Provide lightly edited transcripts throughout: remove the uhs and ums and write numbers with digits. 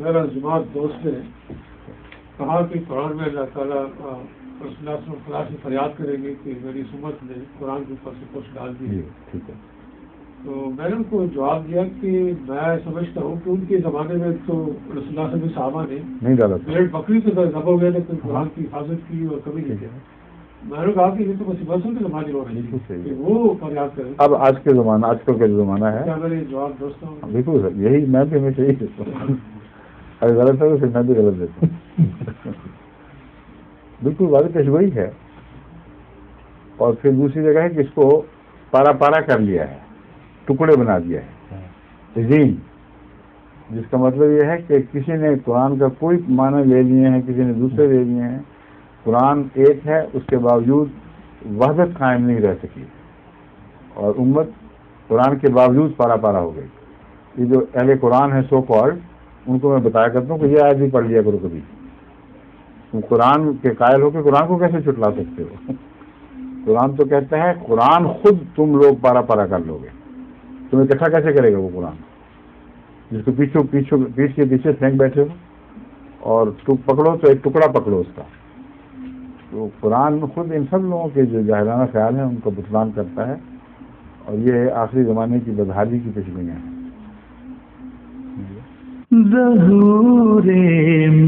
میرا جماعت دوست نے کہا کہ قرآن میں اللہ تعالیٰ رسول اللہ صلی اللہ علیہ وسلم سے فریاد کریں گے کہ میری امت نے قرآن کے اوپر سے کچھ ڈال دی. ٹھیک ہے. تو میں نے ان کو جواب دیا کہ میں سمجھتا ہوں کہ ان کے زمانے میں تو رسول اللہ صلی اللہ علیہ وسلم صحابہ نے نہیں ڈالا تھا. بھیڑ بکری تو ذبح ہو گیا لیکن قرآن کی حفاظت کی اور کبھی نہیں کیا. میں نے کہا کہ یہ تو بس مسلم کے زمانے میں کہ وہ فریاد کریں. اب آج کے زمانہ، آج کل کا جو زمانہ ہے، کیا میرے جواب دوستوں بالکل سر، یہی میں بھی ہمیشہ یہی دیتا ہوں. اگر غلط ہے تو پھر میں بھی غلط دیتا ہوں. بالکل واضح پیشگوئی ہے. اور پھر دوسری جگہ ہے کہ اس کو پارا پارا کر لیا ہے، ٹکڑے بنا دیا ہے، عظیم، جس کا مطلب یہ ہے کہ کسی نے قرآن کا کوئی معنی لے لیے ہیں، کسی نے دوسرے لے لیے ہیں. قرآن ایک ہے، اس کے باوجود وحدت قائم نہیں رہ سکی اور امت قرآن کے باوجود پارا پارا ہو گئی. یہ جو اہل قرآن ہے سو کالڈ، ان کو میں بتایا کرتا ہوں کہ یہ آیت بھی پڑھ لیا کرو کبھی. تم قرآن کے قائل ہو کے قرآن کو کیسے چھٹلا سکتے ہو؟ قرآن تو کہتا ہے قرآن خود تم لوگ پارا پارا کر لو گے. تمہیں اکٹھا کیسے کرے گا وہ قرآن جس کو پیچھ کے پیچھے پھینک بیٹھے ہو اور پکڑو تو ایک ٹکڑا پکڑو اس کا. تو قرآن خود ان سب لوگوں کے جو جاہلانہ خیال ہیں ان کا بطلان کرتا ہے، اور یہ آخری زمانے کی بدحالی کی پیشگوئیاں ہیں. ظہور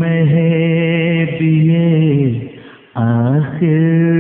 مہدی آخر